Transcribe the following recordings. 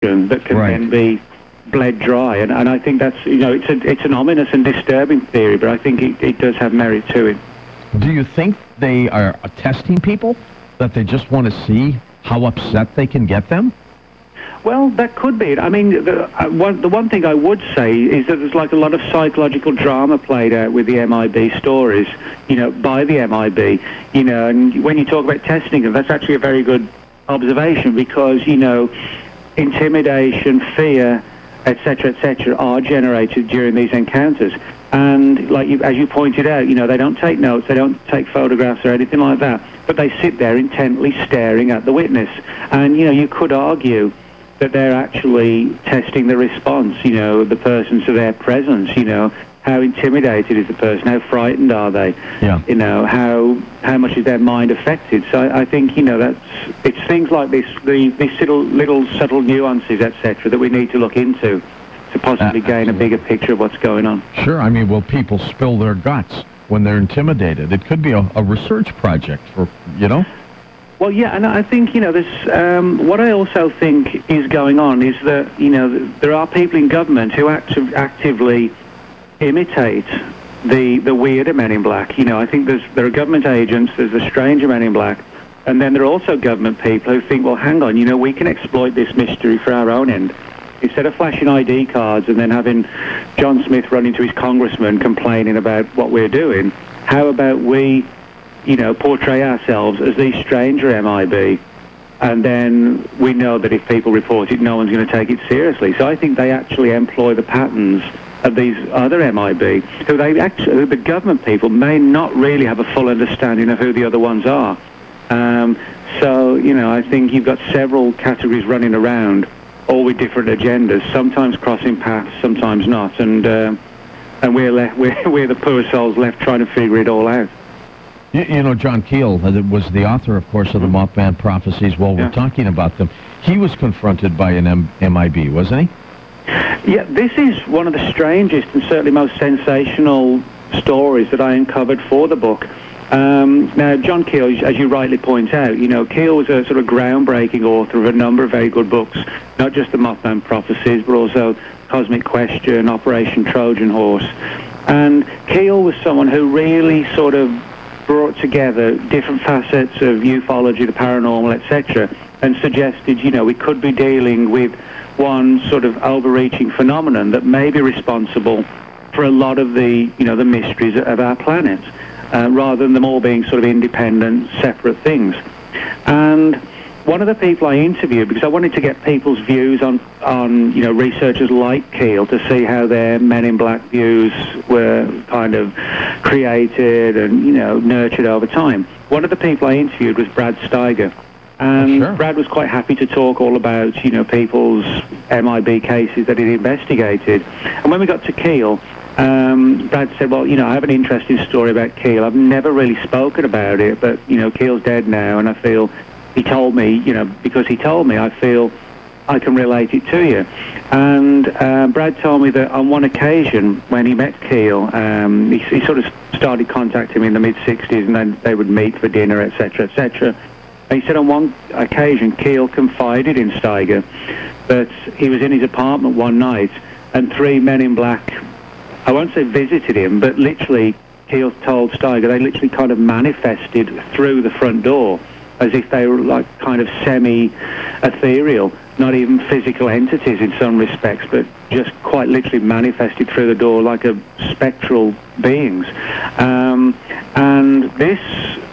that can then be bled dry, and I think that's, it's an ominous and disturbing theory, but I think it does have merit to it. Do you think they are testing people, that they just want to see how upset they can get them? Well, that could be it. I mean, the one thing I would say is that there's like a lot of psychological drama played out with the MIB stories, by the MIB, and when you talk about testing them, that's actually a very good observation, because, intimidation, fear, etc., are generated during these encounters. And as you pointed out, they don't take notes, they don't take photographs or anything like that, but they sit there intently staring at the witness. And, you could argue that they're actually testing the response, the person to their presence, how intimidated is the person, how frightened are they, how much is their mind affected. So I think, it's things like this, these little subtle nuances, etc., that we need to look into to possibly gain a bigger picture of what's going on. Sure. I mean, will people spill their guts when they're intimidated? It could be a research project for, Well, yeah, and I think, there's, what I also think is going on is that, there are people in government who actively imitate the weirder men in black. I think there are government agents, there's the stranger men in black, and then there are also government people who think, well, hang on, we can exploit this mystery for our own end. Instead of flashing ID cards and then having John Smith run into his congressman complaining about what we're doing, how about we, portray ourselves as these stranger MIB, and then we know that if people report it, no one's going to take it seriously. So I think they actually employ the patterns of these other MIB, who the government people may not really have a full understanding of who the other ones are. So, I think you've got several categories running around, all with different agendas, sometimes crossing paths, sometimes not, and we're the poor souls left trying to figure it all out. John Keel was the author, of course, of the Mothman Prophecies. While we're talking about them, he was confronted by an MIB, wasn't he? Yeah, this is one of the strangest and certainly most sensational stories that I uncovered for the book. Now, John Keel, as you rightly point out, Keel was a sort of groundbreaking author of a number of very good books, not just the Mothman Prophecies, but also Cosmic Question, Operation Trojan Horse. And Keel was someone who really sort of brought together different facets of ufology, the paranormal, etc., and suggested, we could be dealing with one sort of overreaching phenomenon that may be responsible for a lot of the, the mysteries of our planet, rather than them all being sort of independent, separate things. And one of the people I interviewed, because I wanted to get people's views on researchers like Keel, to see how their Men in Black views were kind of created and, nurtured over time. One of the people I interviewed was Brad Steiger. And Brad was quite happy to talk all about, people's MIB cases that he'd investigated. And when we got to Keel, Brad said, well, I have an interesting story about Keel. I've never really spoken about it, but, Keel's dead now, and I feel he told me, because he told me, I feel I can relate it to you. And Brad told me that on one occasion when he met Keel, he sort of started contacting him in the mid-'60s, and then they would meet for dinner, etc., etc. And he said on one occasion, Keel confided in Steiger that he was in his apartment one night, and 3 men in black, I won't say visited him, but literally, Keel told Steiger, they literally kind of manifested through the front door, as if they were like kind of semi-ethereal, not even physical entities in some respects, but just quite literally manifested through the door like a spectral beings. And this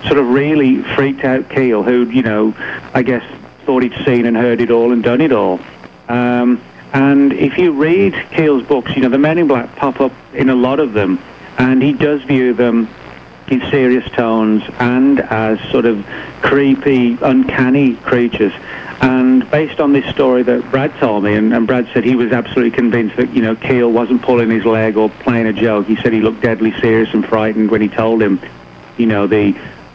sort of really freaked out Keel, who, I guess thought he'd seen and heard it all and done it all. And if you read Keel's books, the Men in Black pop up in a lot of them, and he does view them in serious tones and as sort of creepy, uncanny creatures. And based on this story that Brad told me, and Brad said he was absolutely convinced that, Keel wasn't pulling his leg or playing a joke. He said he looked deadly serious and frightened when he told him,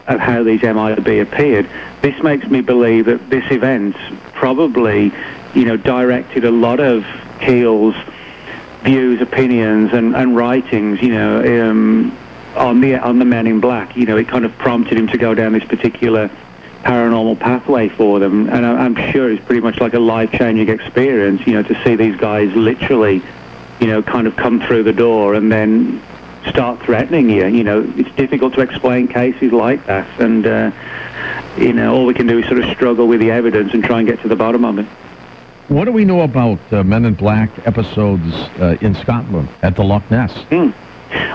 of how these MIB appeared. This makes me believe that this event probably, directed a lot of Keel's views, opinions, and writings, on the Men in Black. It kind of prompted him to go down this particular paranormal pathway for them, and I'm sure it's pretty much like a life-changing experience, you know, to see these guys literally, you know, kind of come through the door and then start threatening you. You know, it's difficult to explain cases like that, and you know, all we can do is sort of struggle with the evidence and try and get to the bottom of it. What do we know about Men in Black episodes in Scotland at the Loch Ness?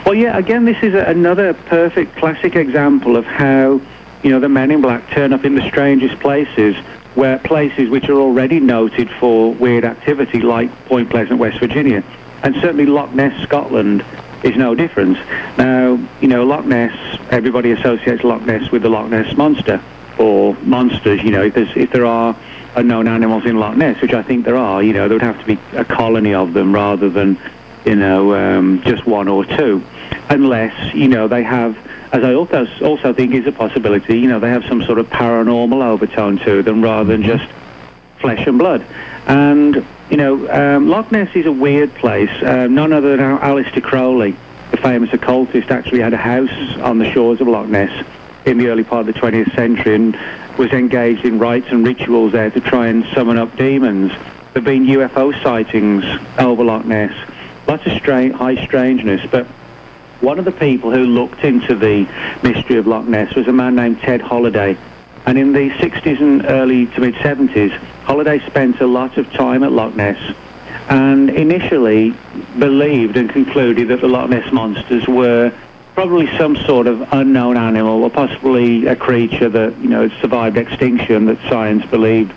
Well, yeah, again, this is another perfect classic example of how, you know, the Men in Black turn up in the strangest places, where places which are already noted for weird activity, like Point Pleasant, West Virginia. And certainly Loch Ness, Scotland, is no different. Now, you know, Loch Ness, everybody associates Loch Ness with the Loch Ness Monster, or monsters, you know, if there are unknown animals in Loch Ness, which I think there are, you know, there would have to be a colony of them rather than, you know, just one or two. Unless, you know, they have, as I also think is a possibility, you know, they have some sort of paranormal overtone to them rather than just flesh and blood. And, you know, Loch Ness is a weird place. None other than Aleister Crowley, the famous occultist, actually had a house on the shores of Loch Ness in the early part of the 20th century and was engaged in rites and rituals there to try and summon up demons. There have been UFO sightings over Loch Ness. Lots of high strangeness, but one of the people who looked into the mystery of Loch Ness was a man named Ted Holliday. And in the 60s and early to mid-70s, Holliday spent a lot of time at Loch Ness and initially believed and concluded that the Loch Ness monsters were probably some sort of unknown animal, or possibly a creature that, you know, had survived extinction, that science believed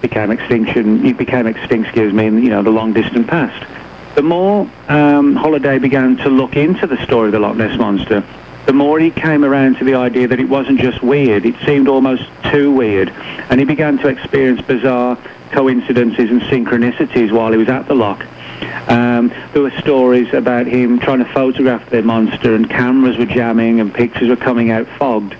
became extinct, in, you know, the long distant past. The more Holliday began to look into the story of the Loch Ness Monster, the more he came around to the idea that it wasn't just weird, it seemed almost too weird. And he began to experience bizarre coincidences and synchronicities while he was at the loch. There were stories about him trying to photograph the monster, and cameras were jamming and pictures were coming out fogged.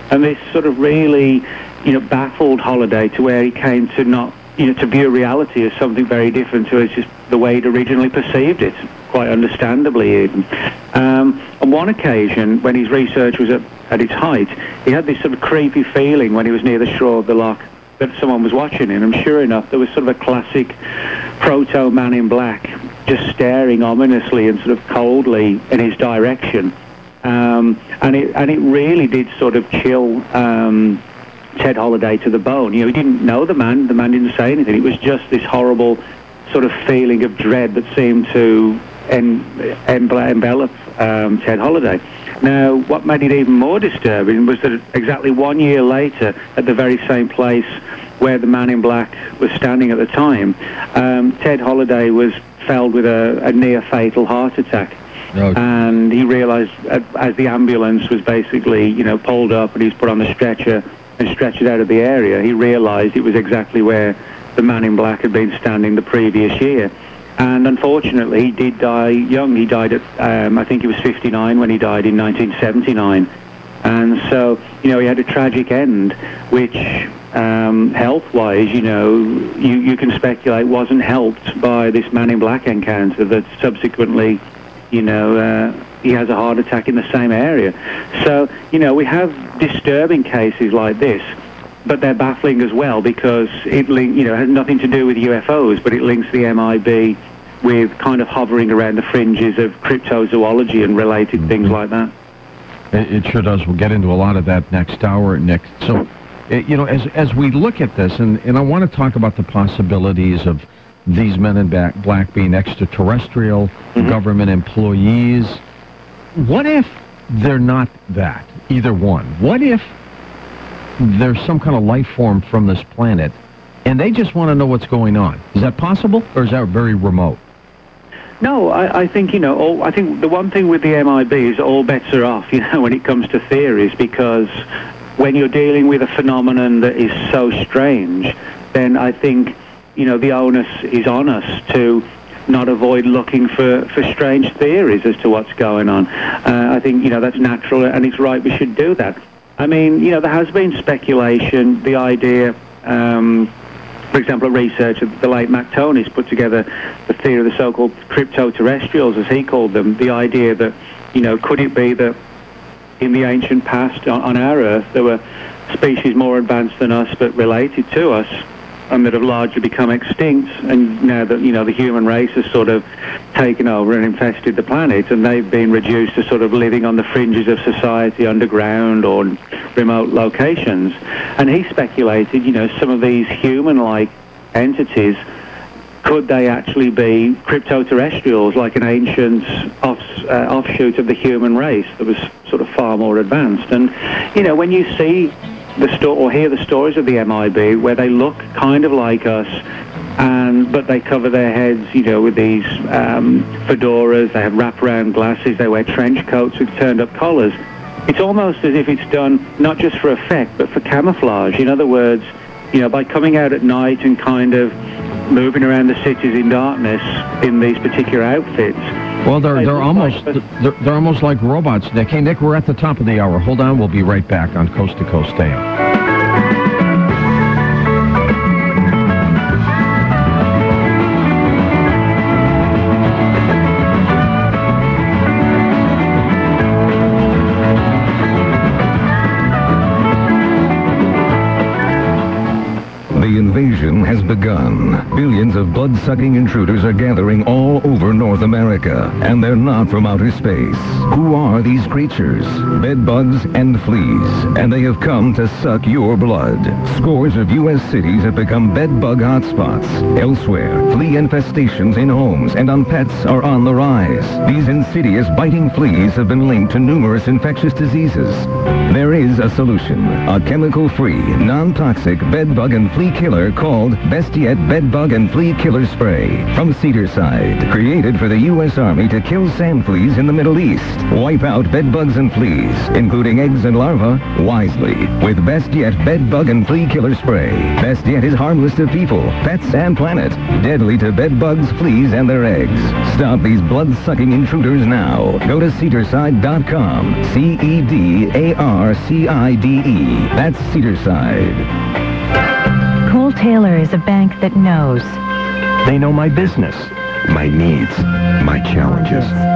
And this sort of really, you know, baffled Holliday to where he came to not, you know, to view reality as something very different to just the way he'd originally perceived it, quite understandably even. On one occasion, when his research was at its height, he had this sort of creepy feeling when he was near the shore of the loch that someone was watching him, and sure enough, there was sort of a classic proto-Man in Black just staring ominously and sort of coldly in his direction. And it really did sort of chill Ted Holliday to the bone. You know, he didn't know the man didn't say anything. It was just this horrible sort of feeling of dread that seemed to envelop Ted Holliday. Now, what made it even more disturbing was that exactly 1 year later, at the very same place where the Man in Black was standing at the time, Ted Holliday was felled with a near-fatal heart attack. Oh. And he realized, as the ambulance was basically, you know, pulled up and he was put on the stretcher and stretchered out of the area, he realized it was exactly where the Man in Black had been standing the previous year. And unfortunately, he did die young. He died at, I think he was 59 when he died in 1979. And so, you know, he had a tragic end, which health-wise, you know, you can speculate wasn't helped by this Man in Black encounter that subsequently, you know, he has a heart attack in the same area. So, you know, we have disturbing cases like this, but they're baffling as well because it has nothing to do with UFOs, but it links the MIB with kind of hovering around the fringes of cryptozoology and related things like that. It sure does. We'll get into a lot of that next hour, Nick. So, you know, as we look at this, and I want to talk about the possibilities of these Men in Black being extraterrestrial, government employees. What if they're not that, either one? What if there's some kind of life form from this planet, and they just want to know what's going on? Is that possible, or is that very remote? No, I think, you know, I think the one thing with the MIB is all bets are off, you know, when it comes to theories, because when you're dealing with a phenomenon that is so strange, then I think, you know, the onus is on us to not avoid looking for strange theories as to what's going on. I think, you know, that's natural, and it's right we should do that. I mean, you know, there has been speculation, the idea, for example, a researcher, the late Mac Tonys, put together the theory of the so-called crypto-terrestrials, as he called them, the idea that, you know, could it be that in the ancient past on our Earth there were species more advanced than us but related to us, and that have largely become extinct, and now that, you know, the human race has sort of taken over and infested the planet, and they've been reduced to sort of living on the fringes of society, underground or remote locations. And he speculated, you know, some of these human-like entities, could they actually be cryptoterrestrials, like an ancient offshoot of the human race that was sort of far more advanced? And, you know, when you see or hear the stories of the MIB, where they look kind of like us, but they cover their heads, you know, with these fedoras, they have wraparound glasses, they wear trench coats with turned-up collars. It's almost as if it's done not just for effect, but for camouflage. In other words, you know, by coming out at night and kind of moving around the cities in darkness in these particular outfits. Well, they're almost like robots, Nick. Hey, Nick, we're at the top of the hour. Hold on, we'll be right back on Coast to Coast AM. The invasion has begun. Billions of blood-sucking intruders are gathering all over North America, and they're not from outer space. Who are these creatures? Bedbugs and fleas, and they have come to suck your blood. Scores of U.S. cities have become bedbug hotspots. Elsewhere, flea infestations in homes and on pets are on the rise. These insidious biting fleas have been linked to numerous infectious diseases. There is a solution, a chemical-free, non-toxic bedbug and flea killer called Best Yet Bedbug and Flea Killer Spray from Cedarside, created for the U.S. Army to kill sand fleas in the Middle East. Wipe out bedbugs and fleas, including eggs and larvae, wisely with Best Yet Bedbug and Flea Killer Spray. Best Yet is harmless to people, pets, and planet, deadly to bedbugs, fleas, and their eggs. Stop these blood-sucking intruders now. Go to Cedarside.com, Cedarcide. That's Cedarside. Cole Taylor is a bank that knows. They know my business, my needs, my challenges.